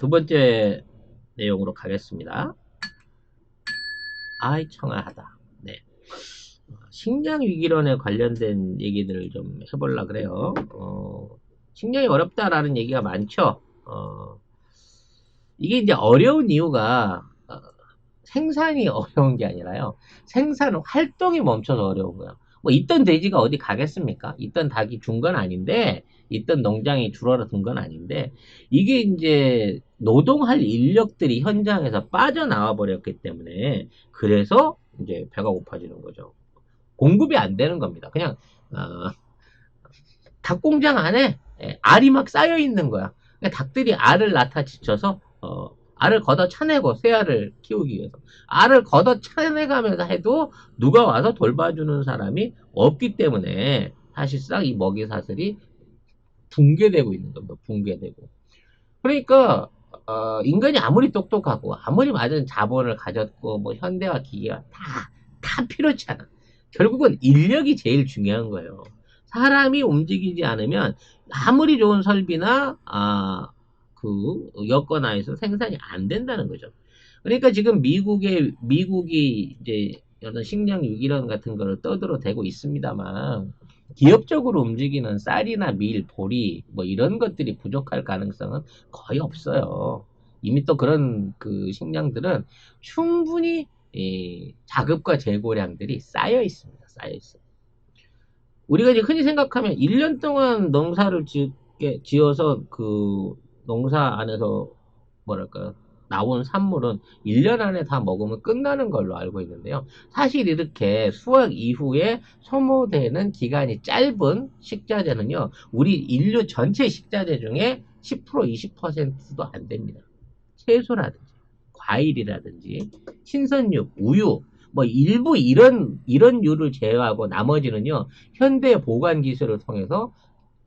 두 번째 내용으로 가겠습니다. 아이 청아하다. 네. 식량 위기론에 관련된 얘기들을 좀 해보려 그래요. 식량이 어렵다라는 얘기가 많죠. 이게 이제 어려운 이유가 생산이 어려운 게 아니라요. 생산 활동이 멈춰서 어려운 거예요. 뭐 있던 돼지가 어디 가겠습니까? 있던 닭이 준 건 아닌데, 있던 농장이 줄어든 건 아닌데, 이게 이제 노동할 인력들이 현장에서 빠져나와 버렸기 때문에, 그래서 이제 배가 고파지는 거죠. 공급이 안 되는 겁니다. 그냥 닭공장 안에 알이 막 쌓여 있는 거야. 그러니까 닭들이 알을 낳다 지쳐서 알을 걷어 차내고 새 알을 키우기 위해서 알을 걷어 차내가면서 해도 누가 와서 돌봐주는 사람이 없기 때문에 사실상 이 먹이 사슬이 붕괴되고 있는 겁니다. 붕괴되고. 그러니까 인간이 아무리 똑똑하고 아무리 많은 자본을 가졌고 뭐 현대화 기기가 다 필요치 않아. 결국은 인력이 제일 중요한 거예요. 사람이 움직이지 않으면 아무리 좋은 설비나 그 여건하에서 생산이 안 된다는 거죠. 그러니까 지금 미국이 이제 어떤 식량 위기론 같은 거를 떠들어대고 있습니다만 기업적으로 움직이는 쌀이나 밀, 보리 뭐 이런 것들이 부족할 가능성은 거의 없어요. 이미 또 그런 그 식량들은 충분히 이 자급과 재고량들이 쌓여 있습니다. 쌓여 있어요. 우리가 이제 흔히 생각하면 1년 동안 농사를 지어서 그 농사 안에서 뭐랄까 나온 산물은 1년 안에 다 먹으면 끝나는 걸로 알고 있는데요. 사실 이렇게 수확 이후에 소모되는 기간이 짧은 식자재는요. 우리 인류 전체 식자재 중에 10% 20%도 안 됩니다. 채소라든지 과일이라든지 신선육, 우유 뭐 일부 이런 류를 제외하고 나머지는요. 현대 보관 기술을 통해서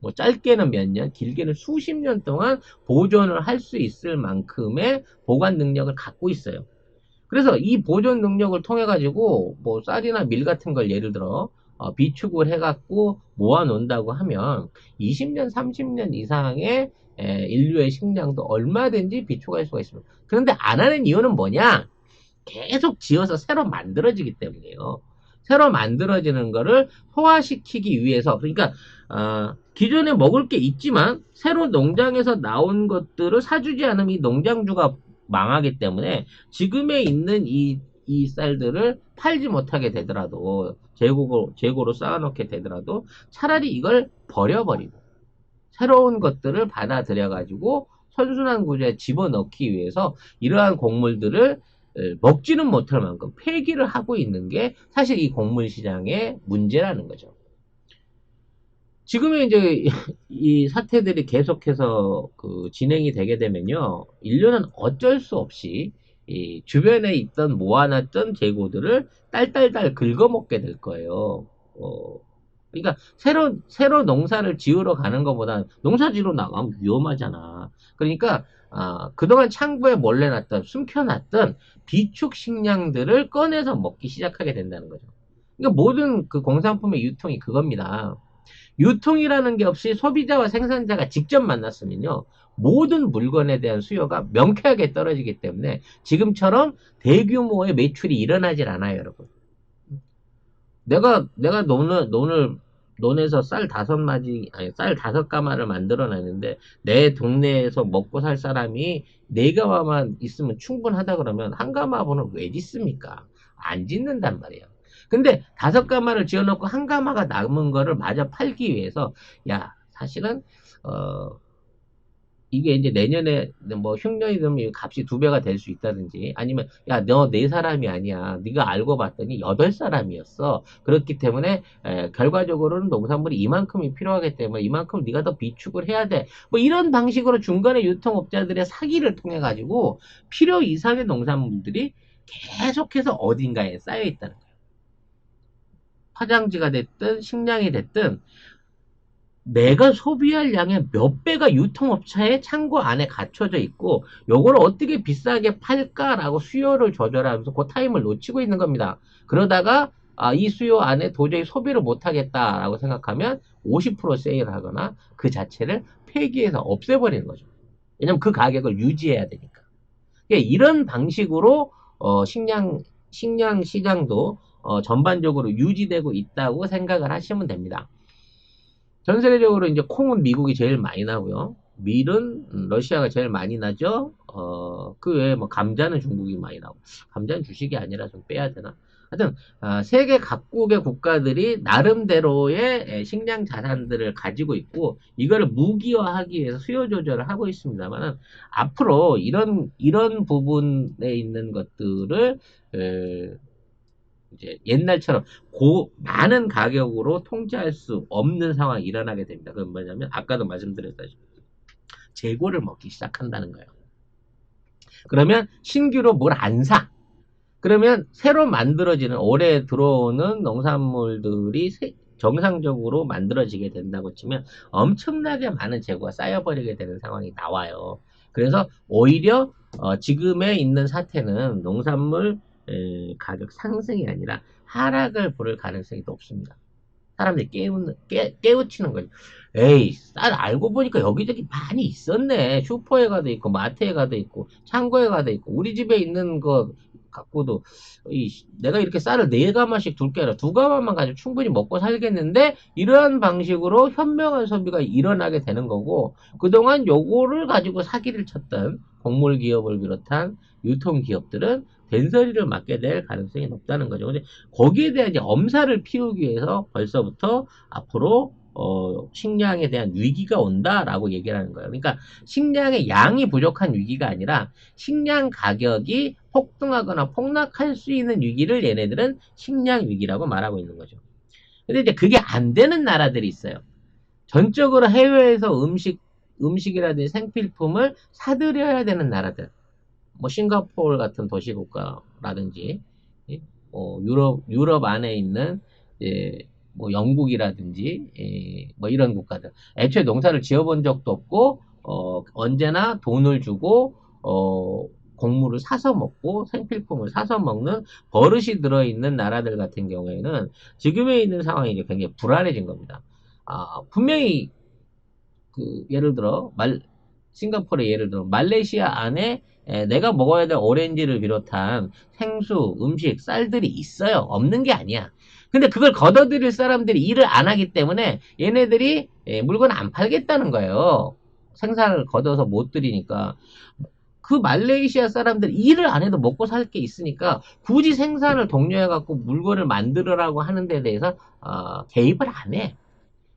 뭐 짧게는 몇 년, 길게는 수십 년 동안 보존을 할 수 있을 만큼의 보관 능력을 갖고 있어요. 그래서 이 보존 능력을 통해 가지고 뭐 쌀이나 밀 같은 걸 예를 들어 비축을 해갖고 모아놓는다고 하면 20년, 30년 이상의 인류의 식량도 얼마든지 비축할 수가 있습니다. 그런데 안 하는 이유는 뭐냐? 계속 지어서 새로 만들어지기 때문이에요. 새로 만들어지는 거를 소화시키기 위해서 그러니까 기존에 먹을 게 있지만 새로 농장에서 나온 것들을 사주지 않으면 이 농장주가 망하기 때문에 지금에 있는 이 쌀들을 팔지 못하게 되더라도 재고로 쌓아놓게 되더라도 차라리 이걸 버려버리고 새로운 것들을 받아들여 가지고 선순환 구조에 집어넣기 위해서 이러한 곡물들을 먹지는 못할 만큼 폐기를 하고 있는 게 사실 이 곡물 시장의 문제라는 거죠. 지금의 이제 이 사태들이 계속해서 그 진행이 되게 되면요, 인류는 어쩔 수 없이 이 주변에 있던 모아놨던 재고들을 딸딸딸 긁어먹게 될 거예요. 그러니까 새로 농사를 지으러 가는 것보다 농사 지으러 나가면 위험하잖아. 그러니까 그동안 창고에 몰래 놨던 숨겨놨던 비축 식량들을 꺼내서 먹기 시작하게 된다는 거죠. 그러니까 모든 그 공산품의 유통이 그겁니다. 유통이라는 게 없이 소비자와 생산자가 직접 만났으면요. 모든 물건에 대한 수요가 명쾌하게 떨어지기 때문에 지금처럼 대규모의 매출이 일어나질 않아요, 여러분. 내가 논에서 쌀 5마지, 아니, 쌀 5가마를 만들어내는데, 내 동네에서 먹고 살 사람이 4가마만 있으면 충분하다 그러면, 1가마분을 왜 짓습니까? 안 짓는단 말이에요. 근데 5가마를 지어놓고 1가마가 남은 거를 마저 팔기 위해서, 야, 사실은, 어, 이게 이제 내년에 뭐 흉년이 되면 값이 2배가 될 수 있다든지 아니면 야 너 4사람이 아니야 네가 알고 봤더니 8사람이었어 그렇기 때문에 결과적으로는 농산물이 이만큼이 필요하기 때문에 이만큼 네가 더 비축을 해야 돼 뭐 이런 방식으로 중간에 유통업자들의 사기를 통해 가지고 필요 이상의 농산물들이 계속해서 어딘가에 쌓여 있다는 거예요. 화장지가 됐든 식량이 됐든 내가 소비할 양의 몇 배가 유통업체의 창고 안에 갖춰져 있고 요걸 어떻게 비싸게 팔까라고 수요를 조절하면서 그 타임을 놓치고 있는 겁니다. 그러다가 이 수요 안에 도저히 소비를 못하겠다라고 생각하면 50% 세일하거나 그 자체를 폐기해서 없애버리는 거죠. 왜냐면 그 가격을 유지해야 되니까. 그러니까 이런 방식으로 식량 시장도 전반적으로 유지되고 있다고 생각을 하시면 됩니다. 전 세계적으로 이제 콩은 미국이 제일 많이 나고요. 밀은 러시아가 제일 많이 나죠. 그 외에 뭐 감자는 중국이 많이 나고. 감자는 주식이 아니라 좀 빼야 되나? 하여튼 세계 각국의 국가들이 나름대로의 식량 자산들을 가지고 있고 이거를 무기화하기 위해서 수요 조절을 하고 있습니다만 앞으로 이런 부분에 있는 것들을 이제 옛날처럼 많은 가격으로 통제할 수 없는 상황이 일어나게 됩니다. 그건 뭐냐면 아까도 말씀드렸다시피 재고를 먹기 시작한다는 거예요. 그러면 신규로 뭘 안 사. 그러면 새로 만들어지는 올해 들어오는 농산물들이 정상적으로 만들어지게 된다고 치면 엄청나게 많은 재고가 쌓여버리게 되는 상황이 나와요. 그래서 오히려 지금에 있는 사태는 농산물 가격 상승이 아니라 하락을 볼 가능성이 높습니다. 사람들이 깨우치는 거죠. 에이, 쌀 알고 보니까 여기저기 많이 있었네. 슈퍼에 가도 있고, 마트에 가도 있고, 창고에 가도 있고, 우리 집에 있는 거 갖고도, 내가 이렇게 쌀을 4가마씩 둘 게 아니라 2가마만 가지고 충분히 먹고 살겠는데, 이러한 방식으로 현명한 소비가 일어나게 되는 거고, 그동안 요거를 가지고 사기를 쳤던 곡물 기업을 비롯한 유통 기업들은 된소리를 맞게 될 가능성이 높다는 거죠. 근데 거기에 대한 이제 엄살을 피우기 위해서 벌써부터 앞으로 식량에 대한 위기가 온다라고 얘기를 하는 거예요. 그러니까 식량의 양이 부족한 위기가 아니라 식량 가격이 폭등하거나 폭락할 수 있는 위기를 얘네들은 식량 위기라고 말하고 있는 거죠. 근데 이제 그게 안 되는 나라들이 있어요. 전적으로 해외에서 음식이라든지 생필품을 사들여야 되는 나라들. 뭐 싱가포르 같은 도시국가라든지 유럽 안에 있는 뭐 영국이라든지 뭐 이런 국가들 애초에 농사를 지어본 적도 없고 언제나 돈을 주고 곡물을 사서 먹고 생필품을 사서 먹는 버릇이 들어있는 나라들 같은 경우에는 지금에 있는 상황이 이제 굉장히 불안해진 겁니다. 분명히 예를 들어 싱가포르의 예를 들어 말레이시아 안에 내가 먹어야 될 오렌지를 비롯한 생수, 음식, 쌀들이 있어요. 없는 게 아니야. 근데 그걸 걷어들일 사람들이 일을 안 하기 때문에 얘네들이 물건을 안 팔겠다는 거예요. 생산을 걷어서 못 들이니까. 그 말레이시아 사람들 일을 안 해도 먹고 살 게 있으니까 굳이 생산을 독려해갖고 물건을 만들으라고 하는 데 대해서 개입을 안 해.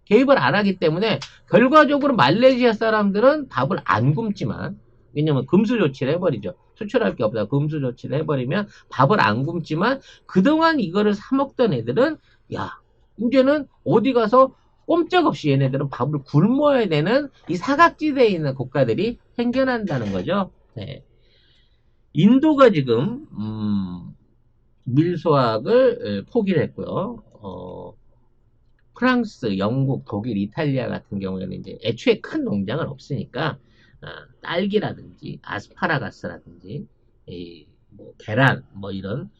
개입을 안 하기 때문에 결과적으로 말레이시아 사람들은 밥을 안 굶지만 왜냐면 금수 조치를 해버리죠. 수출할 게 없다. 금수 조치를 해버리면 밥을 안 굶지만 그동안 이거를 사 먹던 애들은 야 이제는 어디 가서 꼼짝없이 얘네들은 밥을 굶어야 되는 이 사각지대에 있는 국가들이 생겨난다는 거죠. 네. 인도가 지금 밀수확을 포기를 했고요. 프랑스, 영국, 독일, 이탈리아 같은 경우에는 이제 애초에 큰 농장은 없으니까 딸기라든지 아스파라가스라든지 뭐 계란 뭐 이런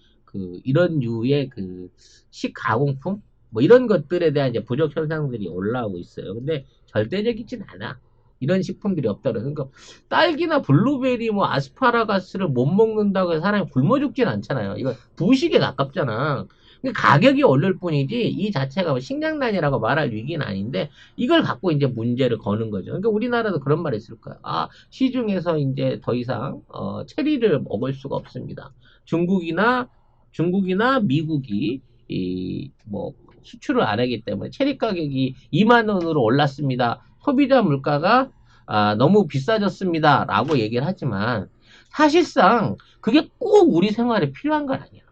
류의 그 식가공품 뭐 이런 것들에 대한 이제 부족 현상들이 올라오고 있어요. 근데 절대적이진 않아. 이런 식품들이 없다 그러니까 딸기나 블루베리 뭐 아스파라가스를 못 먹는다고 해서 사람이 굶어 죽진 않잖아요. 이거 부식에 가깝잖아. 가격이 오를 뿐이지 이 자체가 뭐 식량난이라고 말할 위기는 아닌데 이걸 갖고 이제 문제를 거는 거죠. 그러니까 우리나라도 그런 말이 있을 거야. 시중에서 이제 더 이상 체리를 먹을 수가 없습니다. 중국이나 미국이 뭐 수출을 안 하기 때문에 체리 가격이 2만 원으로 올랐습니다. 소비자 물가가 너무 비싸졌습니다. 라고 얘기를 하지만 사실상 그게 꼭 우리 생활에 필요한 건 아니야.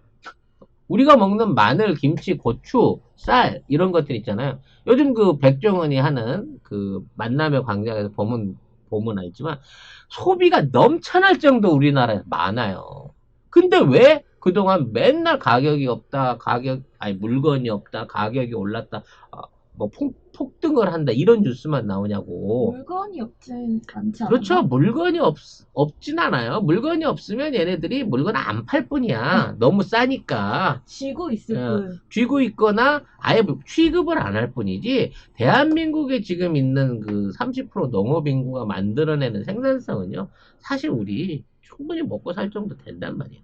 우리가 먹는 마늘, 김치, 고추, 쌀 이런 것들 있잖아요. 요즘 그 백종원이 하는 그 만남의 광장에서 보면 알지만 소비가 넘쳐날 정도 우리나라에 많아요. 근데 왜 그동안 맨날 가격이 없다, 물건이 없다, 가격이 올랐다. 뭐 폭등을 한다 이런 뉴스만 나오냐고. 물건이 없진 않지 그렇죠. 않나? 물건이 없진 않아요. 물건이 없으면 얘네들이 물건을 안 팔 뿐이야. 너무 싸니까. 쥐고 있을 어, 뿐. 쥐고 있거나 아예 취급을 안 할 뿐이지, 대한민국에 지금 있는 그 30% 농업 인구가 만들어내는 생산성은요, 사실 우리 충분히 먹고 살 정도 된단 말이에요.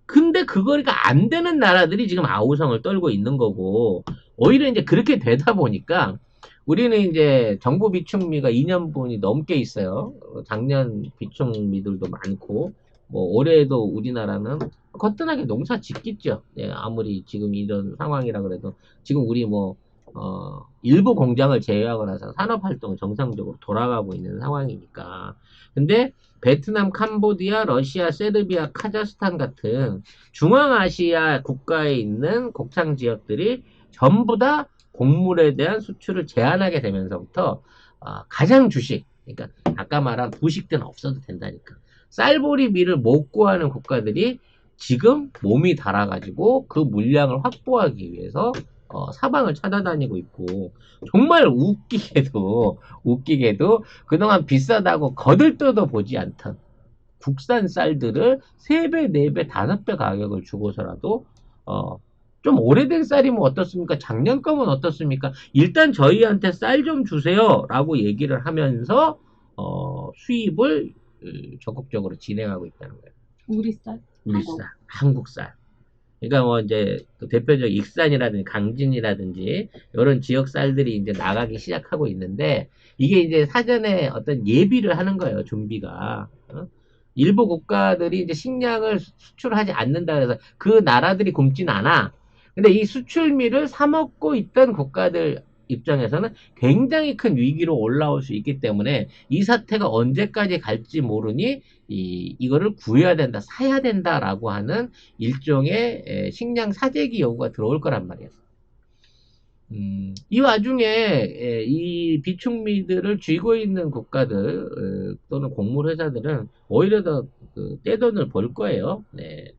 근데 그거가 안 되는 나라들이 지금 아우성을 떨고 있는 거고, 오히려 이제 그렇게 되다 보니까 우리는 이제 정부 비축미가 2년분이 넘게 있어요. 작년 비축미들도 많고, 뭐 올해도 우리나라는 거뜬하게 농사 짓겠죠. 예, 아무리 지금 이런 상황이라 그래도 지금 우리 뭐 일부 공장을 제외하고 나서 산업활동 정상적으로 돌아가고 있는 상황이니까. 근데 베트남, 캄보디아, 러시아, 세르비아, 카자흐스탄 같은 중앙아시아 국가에 있는 곡창 지역들이 전부 다 곡물에 대한 수출을 제한하게 되면서부터 가장 주식, 그러니까 아까 말한 부식들은 없어도 된다니까. 쌀보리 밀을 못 구하는 국가들이 지금 몸이 달아가지고 그 물량을 확보하기 위해서 사방을 찾아다니고 있고, 정말 웃기게도 그동안 비싸다고 거들떠도 보지 않던 국산 쌀들을 3배, 4배, 5배 가격을 주고서라도 좀 오래된 쌀이면 어떻습니까? 작년 거면 어떻습니까? 일단 저희한테 쌀 좀 주세요 라고 얘기를 하면서 수입을 적극적으로 진행하고 있다는 거예요. 우리 쌀? 우리 한국? 쌀, 한국 쌀. 그러니까 뭐 이제 대표적 익산이라든지 강진이라든지 이런 지역 쌀들이 이제 나가기 시작하고 있는데, 이게 이제 사전에 어떤 예비를 하는 거예요. 준비가. 일부 국가들이 이제 식량을 수출하지 않는다 그래서 그 나라들이 굶진 않아. 근데 이 수출미를 사 먹고 있던 국가들 입장에서는 굉장히 큰 위기로 올라올 수 있기 때문에 이 사태가 언제까지 갈지 모르니 이거를 구해야 된다, 사야 된다라고 하는 일종의 식량 사재기 요구가 들어올 거란 말이에요. 이 와중에 이 비축미들을 쥐고 있는 국가들 또는 곡물 회사들은 오히려 더그 떼돈을 벌 거예요. 네.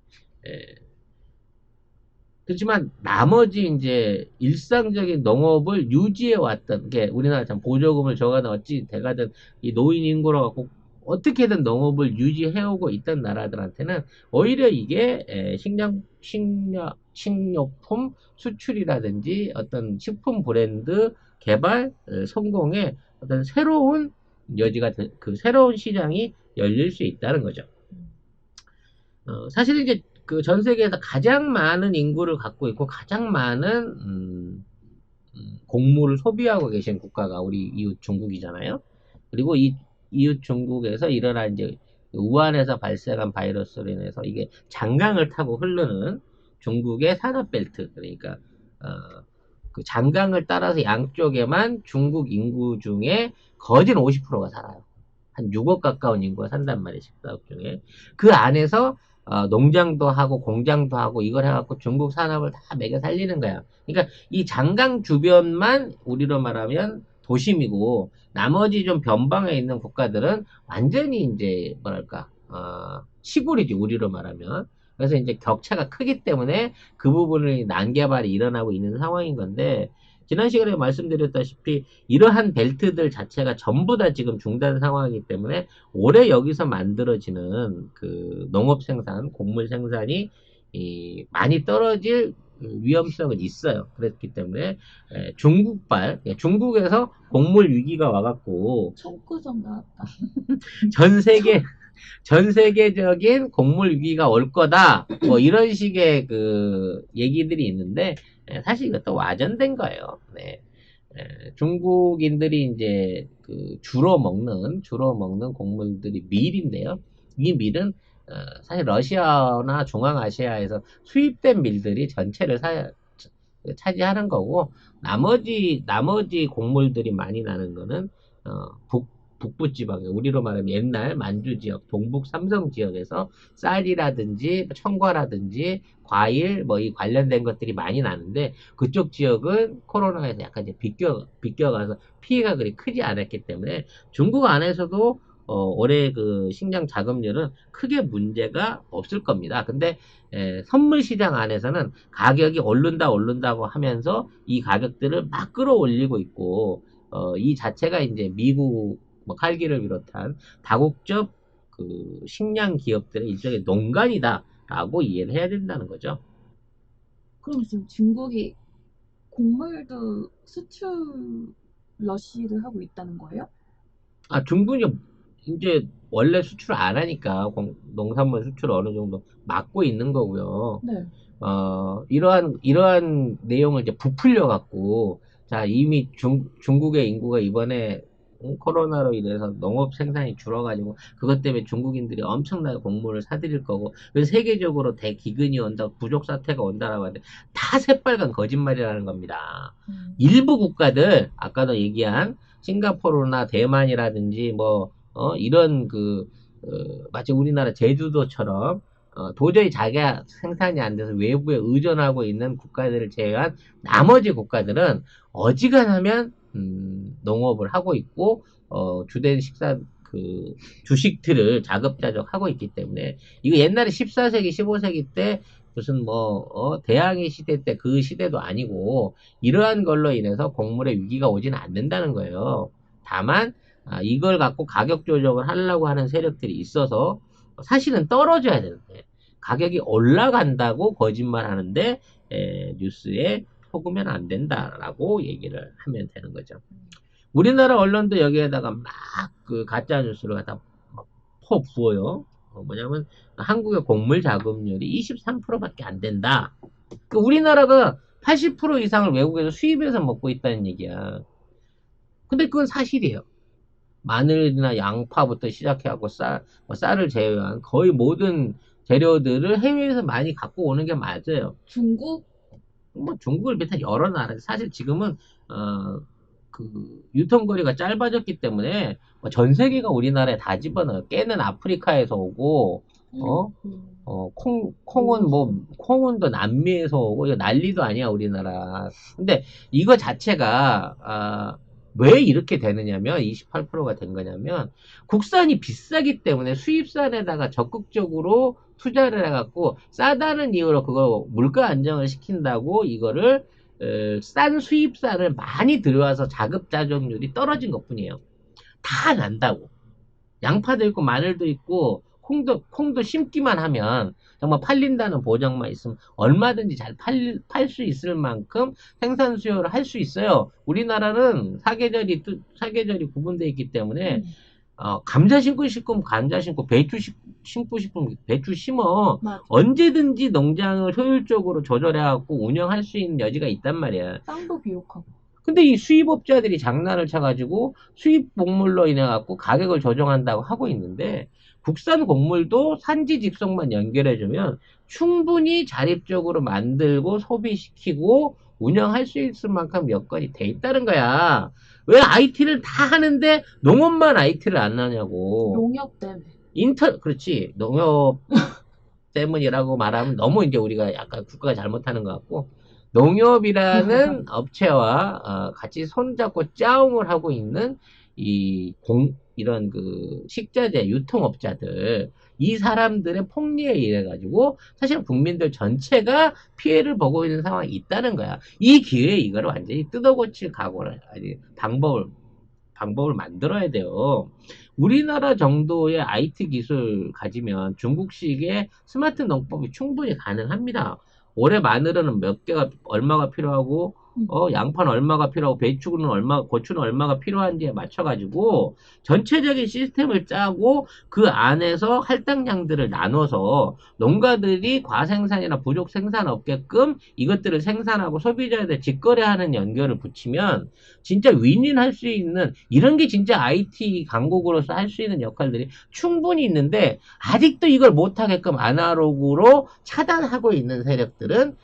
그렇지만 나머지 이제 일상적인 농업을 유지해 왔던 게, 우리나라 참 보조금을 줘가든 어찌 돼가든 이 노인 인구로 갖고 어떻게든 농업을 유지해 오고 있던 나라들한테는 오히려 이게 식료품 수출이라든지 어떤 식품 브랜드 개발 성공의 어떤 새로운 여지가, 그 새로운 시장이 열릴 수 있다는 거죠. 사실 이제 그 전 세계에서 가장 많은 인구를 갖고 있고 가장 많은 곡물을 소비하고 계신 국가가 우리 이웃 중국이잖아요. 그리고 이 이웃 중국에서 일어난 이제 우한에서 발생한 바이러스로 인해서 이게 장강을 타고 흐르는 중국의 산업벨트, 그러니까 그 장강을 따라서 양쪽에만 중국 인구 중에 거진 50%가 살아요. 한 6억 가까운 인구가 산단 말이에요. 14억 중에. 그 안에서 농장도 하고 공장도 하고 이걸 해갖고 중국 산업을 다 매겨 살리는 거야. 그러니까 이 장강 주변만 우리로 말하면 도심이고, 나머지 좀 변방에 있는 국가들은 완전히 이제 뭐랄까 시골이지, 우리로 말하면. 그래서 이제 격차가 크기 때문에 그 부분을 난개발이 일어나고 있는 상황인 건데, 지난 시간에 말씀드렸다시피 이러한 벨트들 자체가 전부 다 지금 중단 상황이기 때문에 올해 여기서 만들어지는 그 농업 생산, 곡물 생산이 많이 떨어질 위험성은 있어요. 그렇기 때문에 중국에서 곡물 위기가 와갖고 청구성 나왔다. 전 세계 전 세계적인 곡물 위기가 올 거다, 뭐 이런 식의 그 얘기들이 있는데, 사실 이것도 와전된 거예요. 네. 중국인들이 이제 그 주로 먹는 곡물들이 밀인데요. 이 밀은 사실 러시아나 중앙아시아에서 수입된 밀들이 전체를 차지하는 거고, 나머지 곡물들이 많이 나는 거는 북부 지방에, 우리로 말하면 옛날 만주 지역, 동북 삼성 지역에서 쌀이라든지 청과라든지 과일 뭐 이 관련된 것들이 많이 나는데, 그쪽 지역은 코로나에서 약간 이제 비껴가서 피해가 그리 크지 않았기 때문에 중국 안에서도 올해 그 식량 자급률은 크게 문제가 없을 겁니다. 근데 선물 시장 안에서는 가격이 오른다고 하면서 이 가격들을 막 끌어올리고 있고, 이 자체가 이제 미국 뭐 칼기를 비롯한 다국적 그 식량 기업들의 일종의 농간이다라고 이해를 해야 된다는 거죠. 그럼 지금 중국이 곡물도 수출 러시를 하고 있다는 거예요? 중국이 이제 원래 수출 안 하니까 농산물 수출 어느 정도 막고 있는 거고요. 네. 이러한 내용을 이제 부풀려 갖고, 자, 이미 중국의 인구가 이번에 코로나로 인해서 농업 생산이 줄어가지고, 그것 때문에 중국인들이 엄청나게 곡물을 사들일 거고, 그래서 세계적으로 대기근이 온다, 부족 사태가 온다라고 하는데, 다 새빨간 거짓말이라는 겁니다. 일부 국가들, 아까도 얘기한 싱가포르나 대만이라든지, 이런 마치 우리나라 제주도처럼, 도저히 자기가 생산이 안 돼서 외부에 의존하고 있는 국가들을 제외한 나머지 국가들은 어지간하면 농업을 하고 있고, 주된 주식들을 자급자족 하고 있기 때문에, 이거 옛날에 14세기, 15세기 때 무슨 대항해 시대 때 그 시대도 아니고, 이러한 걸로 인해서 곡물의 위기가 오지는 않는다는 거예요. 다만, 이걸 갖고 가격 조정을 하려고 하는 세력들이 있어서 사실은 떨어져야 되는데, 가격이 올라간다고 거짓말 하는데, 뉴스에 속으면 안 된다라고 얘기를 하면 되는 거죠. 우리나라 언론도 여기에다가 막 그 가짜 뉴스를 갖다 퍼부어요. 뭐냐면 한국의 곡물 자급률이 23%밖에 안 된다. 그러니까 우리나라가 80% 이상을 외국에서 수입해서 먹고 있다는 얘기야. 근데 그건 사실이에요. 마늘이나 양파부터 시작해갖고 쌀을 제외한 거의 모든 재료들을 해외에서 많이 갖고 오는 게 맞아요. 중국? 뭐 중국을 비롯한 여러 나라, 사실 지금은 유통거리가 짧아졌기 때문에 뭐전 세계가 우리나라에 다 집어넣어요. 깨는 아프리카에서 오고, 콩은 또 남미에서 오고, 이거 난리도 아니야, 우리나라. 근데 이거 자체가, 왜 이렇게 되느냐면, 28%가 된 거냐면, 국산이 비싸기 때문에 수입산에다가 적극적으로 투자를 해갖고, 싸다는 이유로 그거 물가 안정을 시킨다고 이거를, 싼 수입산을 많이 들여와서 자급자족률이 떨어진 것 뿐이에요. 다 난다고. 양파도 있고 마늘도 있고 콩도 심기만 하면 정말 팔린다는 보장만 있으면 얼마든지 잘 팔 수 있을 만큼 생산 수요를 할 수 있어요. 우리나라는 사계절이 구분되어 있기 때문에 감자 심고 싶으면 감자 심고 심고 싶으면 배추 심어. 맞아. 언제든지 농장을 효율적으로 조절해갖고 운영할 수 있는 여지가 있단 말이야. 땅도 비옥하고. 근데 이 수입업자들이 장난을 쳐가지고 수입 곡물로 인해갖고 가격을 조정한다고 하고 있는데, 국산 곡물도 산지 직송만 연결해주면 충분히 자립적으로 만들고 소비시키고 운영할 수 있을 만큼 여건이 돼 있다는 거야. 왜 IT를 다 하는데 농업만 IT를 안 하냐고. 농협 때문에. 그렇지. 농협 때문이라고 말하면 너무 이제 우리가 약간 국가가 잘못하는 것 같고, 농협이라는 업체와 같이 손잡고 짜움을 하고 있는 이런 식자재 유통업자들, 이 사람들의 폭리에 의해 가지고 사실 국민들 전체가 피해를 보고 있는 상황이 있다는 거야. 이 기회에 이거를 완전히 뜯어고칠 각오를, 아니 방법을 만들어야 돼요. 우리나라 정도의 IT 기술 가지면 중국식의 스마트 농법이 충분히 가능합니다. 올해 마늘은 얼마가 필요하고, 양파는 얼마가 필요하고, 고추는 얼마가 필요한지에 맞춰가지고, 전체적인 시스템을 짜고, 그 안에서 할당량들을 나눠서, 농가들이 과생산이나 부족 생산 없게끔 이것들을 생산하고 소비자한테 직거래하는 연결을 붙이면, 진짜 윈윈할 수 있는, 이런 게 진짜 IT 강국으로서 할 수 있는 역할들이 충분히 있는데, 아직도 이걸 못하게끔 아날로그로 차단하고 있는 세력들은,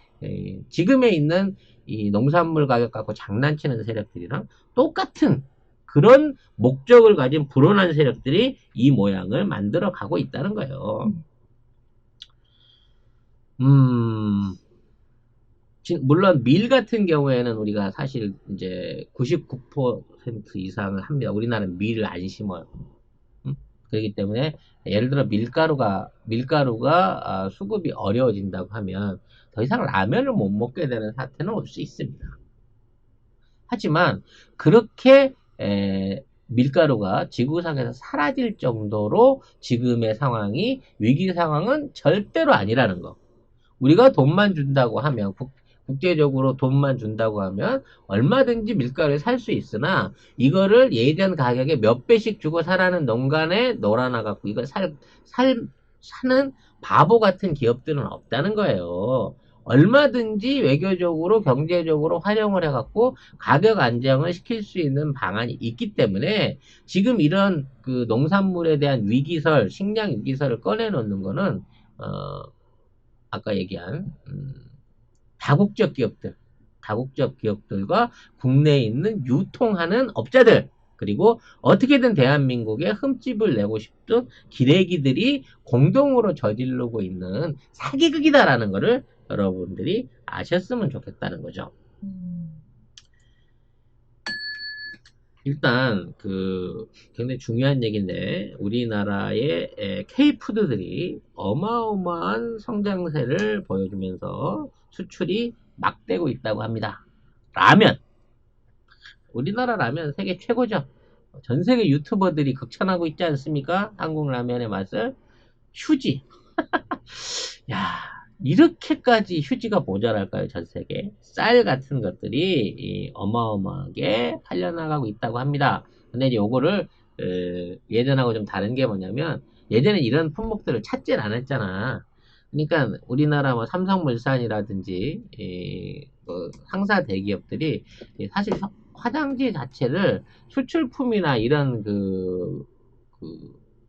지금에 있는 이 농산물 가격 갖고 장난치는 세력들이랑 똑같은 그런 목적을 가진 불온한 세력들이 이 모양을 만들어 가고 있다는 거예요. 물론 밀 같은 경우에는 우리가 사실 이제 99% 이상을 합니다. 우리나라는 밀을 안 심어요. 그렇기 때문에 예를 들어 밀가루가 수급이 어려워진다고 하면 더 이상 라면을 못 먹게 되는 사태는 올 수 있습니다. 하지만 그렇게 밀가루가 지구상에서 사라질 정도로 지금의 상황이 위기 상황은 절대로 아니라는 거. 우리가 돈만 준다고 하면 국제적으로 돈만 준다고 하면 얼마든지 밀가루를 살 수 있으나 이거를 예전 가격에 몇 배씩 주고 사라는 농간에 놀아나갖고 이걸 사는 바보 같은 기업들은 없다는 거예요. 얼마든지 외교적으로 경제적으로 활용을 해갖고 가격 안정을 시킬 수 있는 방안이 있기 때문에 지금 이런 그 농산물에 대한 위기설, 식량 위기설을 꺼내놓는 거는 아까 얘기한 다국적 기업들과 국내에 있는 유통하는 업자들 그리고 어떻게든 대한민국에 흠집을 내고 싶은 기레기들이 공동으로 저지르고 있는 사기극이다라는 거를 여러분들이 아셨으면 좋겠다는 거죠. 일단 굉장히 중요한 얘기인데 우리나라의 K푸드들이 어마어마한 성장세를 보여주면서 수출이 막되고 있다고 합니다. 라면! 우리나라 라면 세계 최고죠. 전 세계 유튜버들이 극찬하고 있지 않습니까? 한국 라면의 맛을. 휴지. 야, 이렇게까지 휴지가 모자랄까요? 전 세계. 쌀 같은 것들이 어마어마하게 팔려나가고 있다고 합니다. 근데 이제 요거를 예전하고 좀 다른 게 뭐냐면 예전에 이런 품목들을 찾질 않았잖아. 그러니까 우리나라 뭐 삼성물산이라든지 뭐 상사 대기업들이 사실 화장지 자체를 수출품이나 이런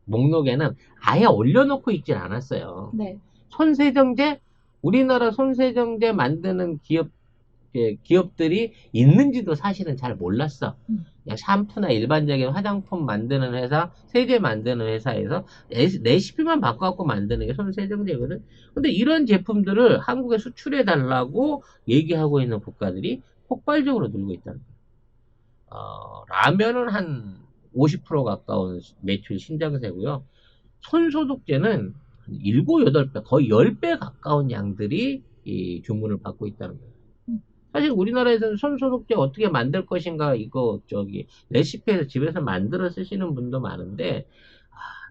목록에는 아예 올려놓고 있질 않았어요. 네. 손세정제, 우리나라 손세정제 만드는 기업들이 있는지도 사실은 잘 몰랐어. 그냥 샴푸나 일반적인 화장품 만드는 회사, 세제 만드는 회사에서 레시피만 바꿔갖고 만드는 게 손세정제거든. 근데 이런 제품들을 한국에 수출해달라고 얘기하고 있는 국가들이 폭발적으로 늘고 있다는 거예요. 라면은 한 50% 가까운 매출 신장세고요. 손소독제는 7, 8배, 거의 10배 가까운 양들이 주문을 받고 있다는 거예요. 사실 우리나라에서는 손소독제 어떻게 만들 것인가 이거 레시피에서 집에서 만들어 쓰시는 분도 많은데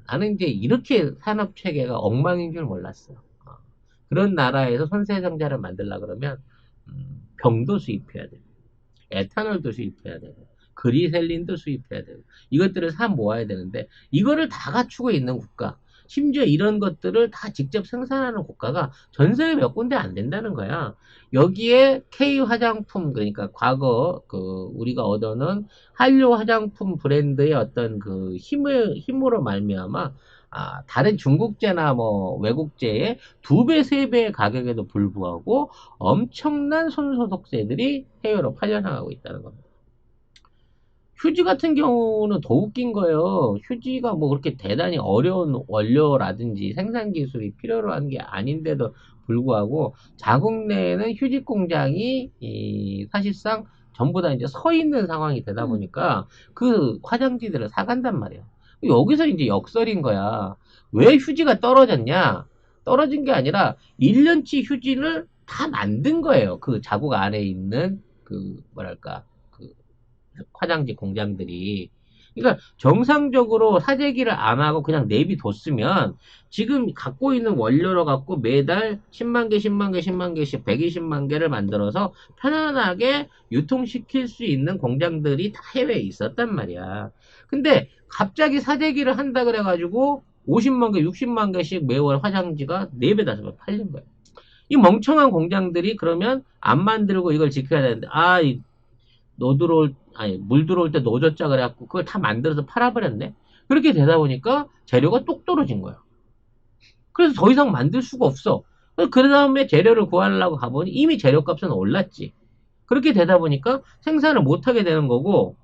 나는 이제 이렇게 산업 체계가 엉망인 줄 몰랐어요. 그런 나라에서 손세정제를 만들려 그러면 병도 수입해야 되고 에탄올도 수입해야 되고 그리셀린도 수입해야 되고 이것들을 사 모아야 되는데 이거를 다 갖추고 있는 국가 심지어 이런 것들을 다 직접 생산하는 국가가 전 세계 몇 군데 안 된다는 거야. 여기에 K 화장품 그러니까 과거 우리가 얻어놓은 한류 화장품 브랜드의 어떤 힘으로 말미암아 다른 중국제나 뭐 외국제의 2배, 3배의 가격에도 불구하고 엄청난 손소독제들이 해외로 팔려나가고 있다는 겁니다. 휴지 같은 경우는 더 웃긴 거예요. 휴지가 뭐 그렇게 대단히 어려운 원료라든지 생산 기술이 필요로 하는 게 아닌데도 불구하고 자국 내에는 휴지 공장이 사실상 전부 다 이제 서 있는 상황이 되다 보니까 그 화장지들을 사간단 말이에요. 여기서 이제 역설인 거야. 왜 휴지가 떨어졌냐? 떨어진 게 아니라 1년치 휴지를 다 만든 거예요. 그 자국 안에 있는 화장지 공장들이. 그러니까 정상적으로 사재기를 안 하고 그냥 내비뒀으면 지금 갖고 있는 원료로 갖고 매달 10만 개, 10만 개, 10만 개씩 120만 개를 만들어서 편안하게 유통시킬 수 있는 공장들이 다 해외에 있었단 말이야. 근데 갑자기 사재기를 한다 그래가지고 50만 개, 60만 개씩 매월 화장지가 4배, 5배 팔린 거야. 이 멍청한 공장들이 그러면 안 만들고 이걸 지켜야 되는데 물 들어올 때 노젓자 그래갖고 그걸 다 만들어서 팔아버렸네. 그렇게 되다 보니까 재료가 뚝 떨어진 거야. 그래서 더 이상 만들 수가 없어. 그 다음에 재료를 구하려고 가보니 이미 재료값은 올랐지. 그렇게 되다 보니까 생산을 못하게 되는 거고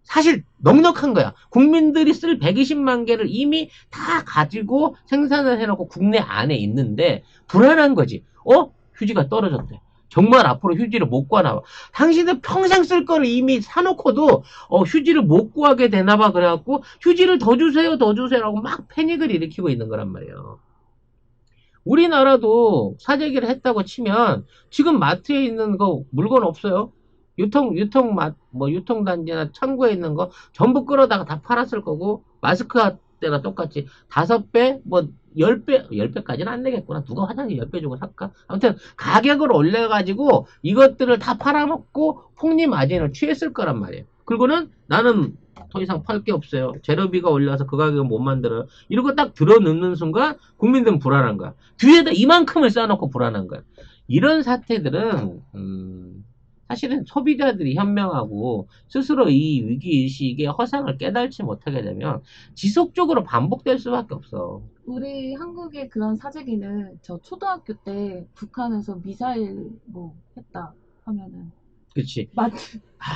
사실 넉넉한 거야. 국민들이 쓸 120만 개를 이미 다 가지고 생산을 해놓고 국내 안에 있는데 불안한 거지. 휴지가 떨어졌대. 정말 앞으로 휴지를 못 구하나 봐. 당신은 평생 쓸 거를 이미 사놓고도 휴지를 못 구하게 되나 봐. 그래갖고 휴지를 더 주세요, 더 주세요라고 막 패닉을 일으키고 있는 거란 말이에요. 우리나라도 사재기를 했다고 치면 지금 마트에 있는 거 물건 없어요. 유통단지나 창고에 있는 거 전부 끌어다가 다 팔았을 거고, 마스크 때나 똑같이 5배, 10배까지는 안 내겠구나. 누가 화장지 10배 주고 살까? 아무튼 가격을 올려가지고 이것들을 다 팔아먹고 폭리 마진을 취했을 거란 말이에요. 그리고는 나는 더 이상 팔 게 없어요. 재료비가 올라서 그 가격은 못 만들어요. 이러고 딱 들어넣는 순간 국민들은 불안한 거야. 뒤에다 이만큼을 쌓아놓고 불안한 거야. 이런 사태들은 사실은 소비자들이 현명하고 스스로 이 위기의식의 허상을 깨달지 못하게 되면 지속적으로 반복될 수밖에 없어. 우리 한국의 그런 사재기는 저 초등학교 때 북한에서 미사일 뭐 했다 하면은 그치.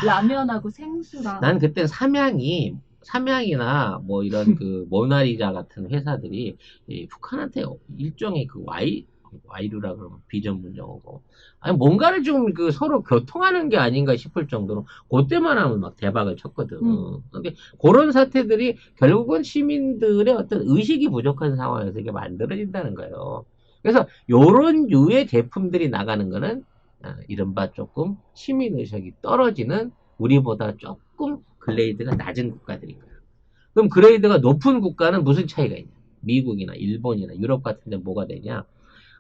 라면하고 생수랑 난 그때 삼양이나 뭐 이런 그 모나리자 같은 회사들이 북한한테 일종의 그 와이류라 그러면 비전문용어고, 아니 뭔가를 좀 그 서로 교통하는 게 아닌가 싶을 정도로 그때만 하면 막 대박을 쳤거든. 근데 그런 사태들이 결국은 시민들의 어떤 의식이 부족한 상황에서 이게 만들어진다는 거예요. 그래서 요런 류의 제품들이 나가는 거는 이른바 조금 시민의식이 떨어지는, 우리보다 조금 그레이드가 낮은 국가들인 거야. 그럼 그레이드가 높은 국가는 무슨 차이가 있냐? 미국이나 일본이나 유럽 같은 데 뭐가 되냐?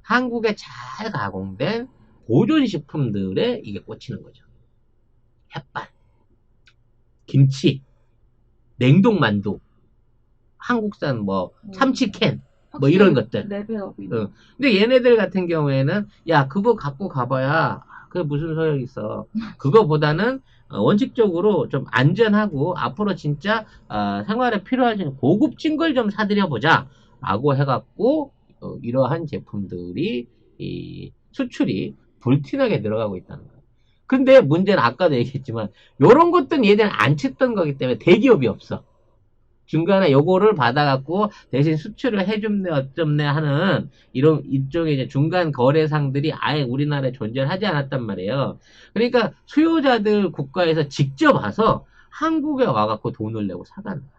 한국에 잘 가공된 보존식품들에 이게 꽂히는 거죠. 햇반, 김치, 냉동만두, 한국산 뭐 참치캔, 뭐 이런 것들. 레벨업이. 근데 얘네들 같은 경우에는 야 그거 갖고 가봐야 그게 무슨 소용이 있어. 그거보다는 원칙적으로 좀 안전하고 앞으로 진짜 생활에 필요하신 고급진 걸 좀 사드려보자 라고 해갖고 이러한 제품들이 수출이 불티나게 늘어가고 있다는 거예요. 근데 문제는 아까도 얘기했지만 요런 것들은 얘들은 안 쳤던 거기 때문에 대기업이 없어. 중간에 요거를 받아갖고 대신 수출을 해줍네 어쩌네 하는 이런 일종의 이제 중간 거래상들이 아예 우리나라에 존재하지 않았단 말이에요. 그러니까 수요자들 국가에서 직접 와서 한국에 와갖고 돈을 내고 사가는 거야.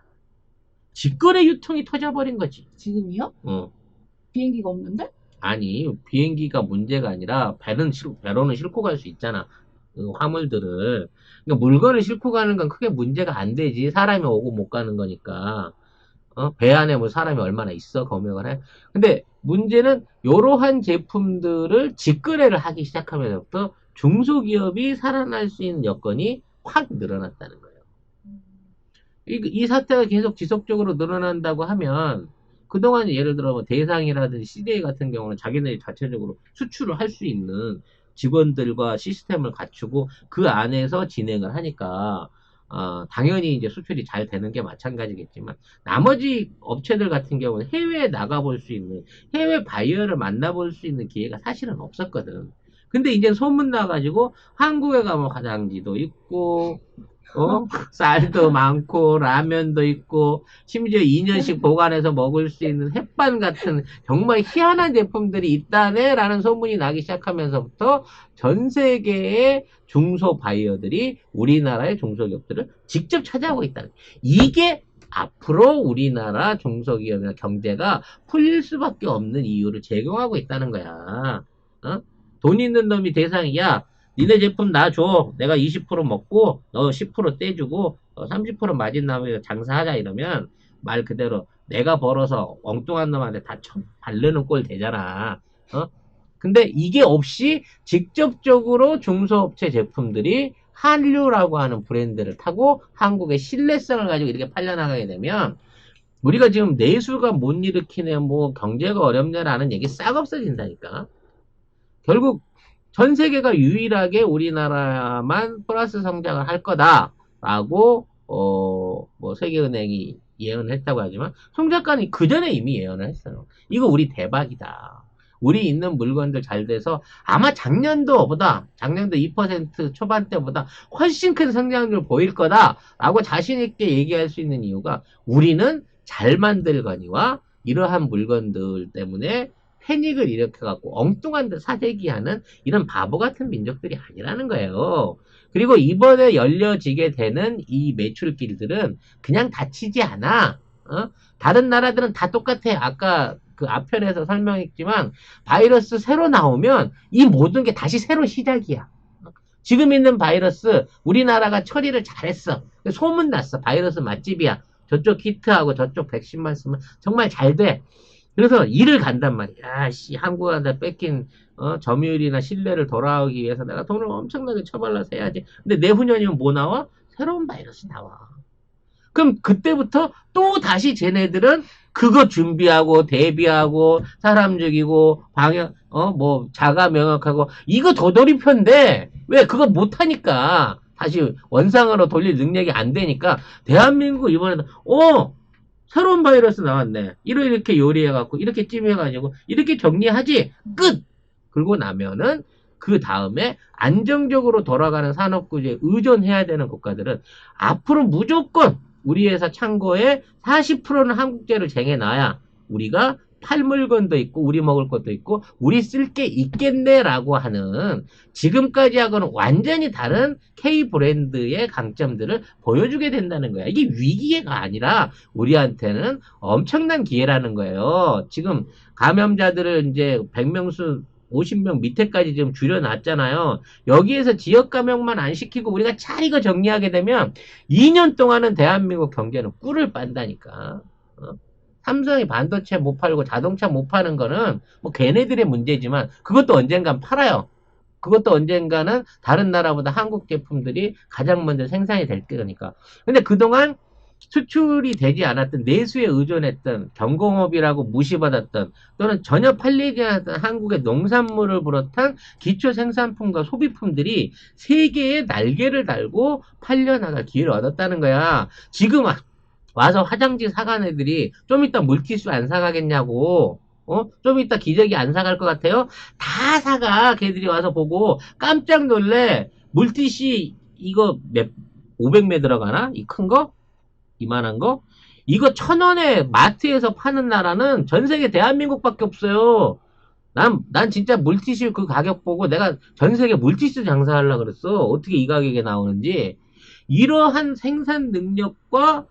직거래 유통이 터져버린 거지. 지금이요? 비행기가 없는데? 아니 비행기가 문제가 아니라 배로는 싣고 갈 수 있잖아. 화물들을. 그러니까 물건을 싣고 가는 건 크게 문제가 안 되지. 사람이 오고 못 가는 거니까. 배 안에 뭐 사람이 얼마나 있어 검역을 해. 근데 문제는 이러한 제품들을 직거래를 하기 시작하면서부터 중소기업이 살아날 수 있는 여건이 확 늘어났다는 거예요. 이 사태가 계속 지속적으로 늘어난다고 하면 그동안 예를 들어 뭐 대상이라든지 CJ 같은 경우는 자기네들이 자체적으로 수출을 할 수 있는 직원들과 시스템을 갖추고 그 안에서 진행을 하니까 당연히 이제 수출이 잘 되는 게 마찬가지겠지만, 나머지 업체들 같은 경우는 해외에 나가볼 수 있는, 해외 바이어를 만나볼 수 있는 기회가 사실은 없었거든. 근데 이제 소문 나가지고 한국에 가면 화장지도 있고 쌀도 많고 라면도 있고 심지어 2년씩 보관해서 먹을 수 있는 햇반 같은 정말 희한한 제품들이 있다네 라는 소문이 나기 시작하면서부터 전 세계의 중소 바이어들이 우리나라의 중소기업들을 직접 찾아오고 있다는, 이게 앞으로 우리나라 중소기업이나 경제가 풀릴 수밖에 없는 이유를 제공하고 있다는 거야. 돈 있는 놈이 대상이야. 니네 제품 나 줘. 내가 20% 먹고 너 10% 떼주고 30% 마진 나면 장사하자 이러면 말 그대로 내가 벌어서 엉뚱한 놈한테 다 바르는 꼴 되잖아. 근데 이게 없이 직접적으로 중소업체 제품들이 한류라고 하는 브랜드를 타고 한국의 신뢰성을 가지고 이렇게 팔려나가게 되면 우리가 지금 내수가 못 일으키네 뭐 경제가 어렵네라는 얘기 싹 없어진다니까. 결국 전 세계가 유일하게 우리나라만 플러스 성장을 할 거다라고 뭐 세계은행이 예언을 했다고 하지만 송 작가는 그 전에 이미 예언을 했어요. 이거 우리 대박이다. 우리 있는 물건들 잘 돼서 아마 작년도 2% 초반대보다 훨씬 큰 성장률 보일 거다라고 자신 있게 얘기할 수 있는 이유가 우리는 잘 만들거니와 이러한 물건들 때문에 패닉을 일으켜갖고 엉뚱한 데 사재기하는 이런 바보 같은 민족들이 아니라는 거예요. 그리고 이번에 열려지게 되는 이 매출길들은 그냥 닫히지 않아. 어? 다른 나라들은 다 똑같아. 아까 그 앞편에서 설명했지만 바이러스 새로 나오면 이 모든 게 다시 새로 시작이야. 지금 있는 바이러스 우리나라가 처리를 잘했어. 소문났어. 바이러스 맛집이야. 저쪽 키트하고 저쪽 백신만 쓰면 정말 잘 돼. 그래서 일을 간단 말이야. 씨, 한국한테 뺏긴 점유율이나 신뢰를 돌아오기 위해서 내가 돈을 엄청나게 처발라서 해야지. 근데 내후년이면 뭐 나와? 새로운 바이러스 나와. 그럼 그때부터 또 다시 쟤네들은 그거 준비하고 대비하고 사람 죽이고 방역 뭐 자가 명확하고 이거 도돌이편데 왜 그거 못하니까 다시 원상으로 돌릴 능력이 안 되니까 대한민국 이번에는 새로운 바이러스 나왔네. 이렇게 요리해갖고, 이렇게 찜해가지고, 이렇게 정리하지. 끝! 그러고 나면은, 그 다음에 안정적으로 돌아가는 산업구조에 의존해야 되는 국가들은 앞으로 무조건 우리 회사 창고에 40%는 한국제를 쟁여놔야 우리가 팔 물건도 있고, 우리 먹을 것도 있고, 우리 쓸 게 있겠네라고 하는 지금까지하고는 완전히 다른 K 브랜드의 강점들을 보여주게 된다는 거야. 이게 위기가 아니라 우리한테는 엄청난 기회라는 거예요. 지금 감염자들을 이제 100명수 50명 밑에까지 지금 줄여놨잖아요. 여기에서 지역 감염만 안 시키고 우리가 잘 이거 정리하게 되면 2년 동안은 대한민국 경제는 꿀을 빤다니까. 삼성이 반도체 못 팔고 자동차 못 파는 거는 뭐 걔네들의 문제지만 그것도 언젠간 팔아요. 그것도 언젠가는 다른 나라보다 한국 제품들이 가장 먼저 생산이 될 거니까. 근데 그동안 수출이 되지 않았던 내수에 의존했던 경공업이라고 무시받았던 또는 전혀 팔리지 않았던 한국의 농산물을 비롯한 기초 생산품과 소비품들이 세계에 날개를 달고 팔려나갈 기회를 얻었다는 거야. 지금 와서 화장지 사간 애들이 좀 이따 물티슈 안 사가겠냐고. 좀 이따 기저귀 안 사갈 것 같아요? 다 사가. 걔들이 와서 보고 깜짝 놀래. 물티슈 이거 500매 들어가나? 이 큰 거? 이만한 거? 이거 1,000원에 마트에서 파는 나라는 전 세계 대한민국밖에 없어요. 난 진짜 물티슈 그 가격 보고 내가 전 세계 물티슈 장사하려고 그랬어. 어떻게 이 가격에 나오는지. 이러한 생산 능력과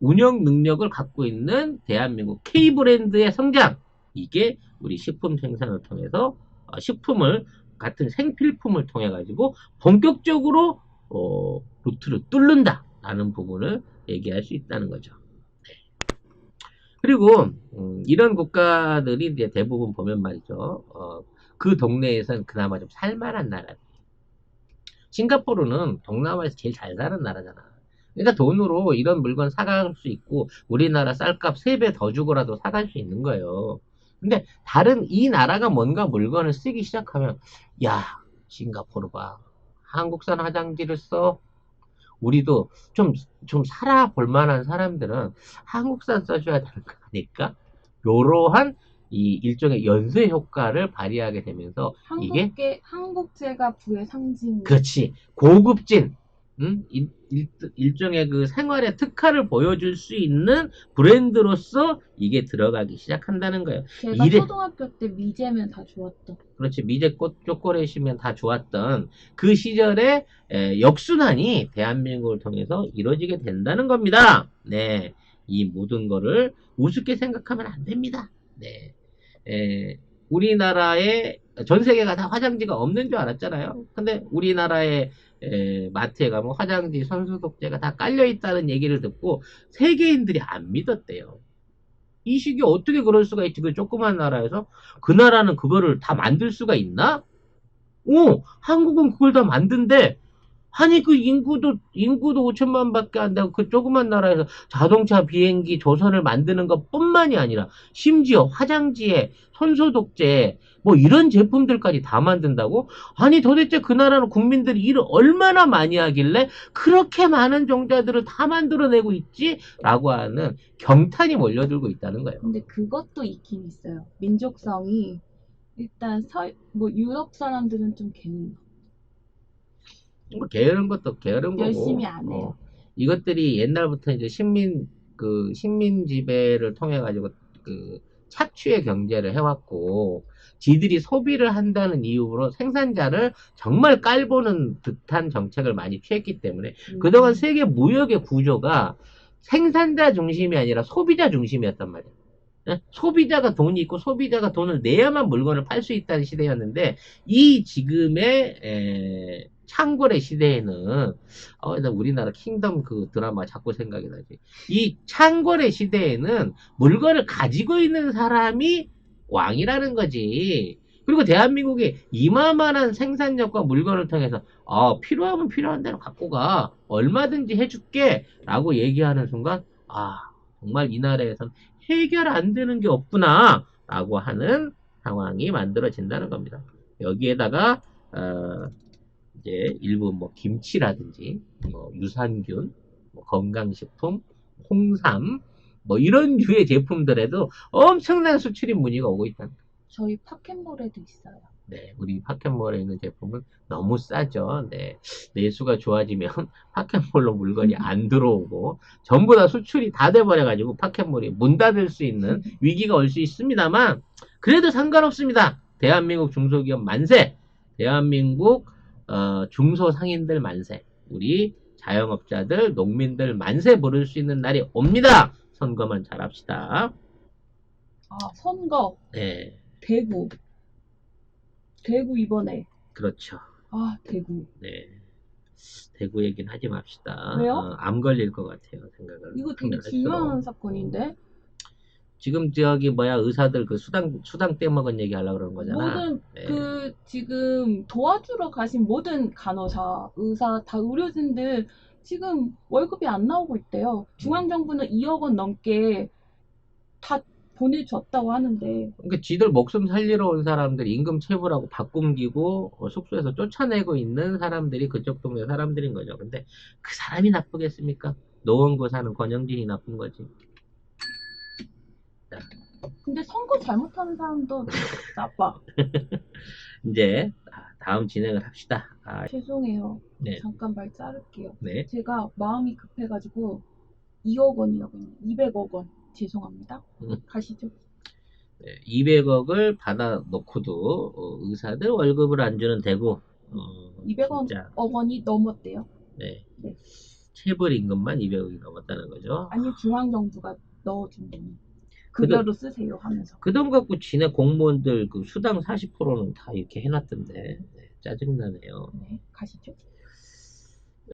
운영 능력을 갖고 있는 대한민국 K 브랜드의 성장. 이게 우리 식품 생산을 통해서 식품을 같은 생필품을 통해 가지고 본격적으로 루트를 뚫는다라는 부분을 얘기할 수 있다는 거죠. 그리고 이런 국가들이 이제 대부분 보면 말이죠. 그 동네에선 그나마 좀 살만한 나라. 싱가포르는 동남아에서 제일 잘 사는 나라잖아. 그러니까 돈으로 이런 물건 사갈 수 있고 우리나라 쌀값 3배 더 주고라도 사갈 수 있는 거예요. 근데 다른 이 나라가 뭔가 물건을 쓰기 시작하면 야 싱가포르 봐. 한국산 화장지를 써. 우리도 좀 살아볼 만한 사람들은 한국산 써줘야 되는 거 아닐까? 요러한 이 일종의 연쇄 효과를 발휘하게 되면서 이게 한국제가 부의 상징. 그렇지. 고급진 일종의 그 생활의 특화를 보여줄 수 있는 브랜드로서 이게 들어가기 시작한다는 거예요. 제가 초등학교 때 미제면 다 좋았던. 그렇지. 미제 초콜릿이면 다 좋았던 그 시절의 역순환이 대한민국을 통해서 이루어지게 된다는 겁니다. 네. 이 모든 거를 우습게 생각하면 안 됩니다. 네. 우리나라에 전 세계가 다 화장지가 없는 줄 알았잖아요. 근데 우리나라의 마트에 가면 화장지, 손소독제가 다 깔려있다는 얘기를 듣고 세계인들이 안 믿었대요. 이 시기에 어떻게 그럴 수가 있지? 그 조그만 나라에서 그 나라는 그거를 다 만들 수가 있나? 한국은 그걸 다 만든대. 아니 그 인구도 5천만 밖에 안 되고 그 조그만 나라에서 자동차, 비행기, 조선을 만드는 것 뿐만이 아니라 심지어 화장지에 손소독제 뭐 이런 제품들까지 다 만든다고? 아니 도대체 그 나라는 국민들이 일을 얼마나 많이 하길래 그렇게 많은 종자들을 다 만들어내고 있지? 라고 하는 경탄이 몰려들고 있다는 거예요. 근데 그것도 있긴 있어요. 민족성이 일단 유럽 사람들은 좀 게을러. 뭐 게으른 것도 게으른 거고 열심히 안 해요. 이것들이 옛날부터 이제 식민 지배를 통해 가지고 그 착취의 경제를 해왔고, 지들이 소비를 한다는 이유로 생산자를 정말 깔보는 듯한 정책을 많이 취했기 때문에 그동안 세계 무역의 구조가 생산자 중심이 아니라 소비자 중심이었단 말이에요. 예? 소비자가 돈이 있고 소비자가 돈을 내야만 물건을 팔 수 있다는 시대였는데, 이 지금의 창궐의 시대에는 나 우리나라 킹덤 그 드라마 자꾸 생각이 나지. 이 창궐의 시대에는 물건을 가지고 있는 사람이 왕이라는 거지. 그리고 대한민국이 이만한 생산력과 물건을 통해서 필요하면 필요한 대로 갖고 가, 얼마든지 해줄게 라고 얘기하는 순간, 정말 이 나라에선 해결 안 되는 게 없구나 라고 하는 상황이 만들어진다는 겁니다. 여기에다가 이제 일부 뭐 김치라든지 뭐 유산균, 뭐 건강식품, 홍삼 뭐 이런 류의 제품들에도 엄청난 수출입 문의가 오고 있다. 저희 파켓몰에도 있어요. 네, 우리 파켓몰에 있는 제품은 너무 싸죠. 네, 내수가 좋아지면 파켓몰로 물건이 안 들어오고 전부 다 수출이 다 돼버려가지고 파켓몰이 문 닫을 수 있는 위기가 올 수 있습니다만, 그래도 상관없습니다. 대한민국 중소기업 만세, 대한민국 중소상인들 만세, 우리 자영업자들, 농민들 만세 부를 수 있는 날이 옵니다. 선거만 잘합시다. 선거. 네, 대구 이번에. 그렇죠. 대구. 네. 대구 얘기는 하지 맙시다. 왜요? 암 걸릴 것 같아요, 생각을. 이거 되게 중요한 사건인데? 지금 저기 의사들 그 수당 떼먹은 얘기 하려고 그러는 거잖아. 모든 네. 지금 도와주러 가신 모든 간호사, 의사, 다 의료진들 지금 월급이 안 나오고 있대요. 중앙정부는 2억 원 넘게 다 보내줬다고 하는데. 그러니까 지들 목숨 살리러 온 사람들 임금 체불하고 바꿈기고 숙소에서 쫓아내고 있는 사람들이 그쪽 동네 사람들인 거죠. 근데 그 사람이 나쁘겠습니까? 노원구 사는 권영진이 나쁜 거지. 근데 선거 잘못하는 사람도 나빠. 이제 다음 진행을 합시다. 죄송해요. 네. 잠깐 말 자를게요. 네. 제가 마음이 급해가지고 2억 원이라고 했네요. 200억 원. 죄송합니다. 가시죠. 네, 200억을 받아놓고도 의사들 월급을 안 주는 대구. 200억 원이 넘었대요. 네. 네. 체불 임금만 200억이 넘었다는 거죠. 아니, 중앙정부가 넣어준 돈이. 그대로 쓰세요 하면서. 그 돈 갖고 지네 공무원들 그 수당 40%는 다 이렇게 해놨던데. 네, 짜증나네요. 네, 가시죠.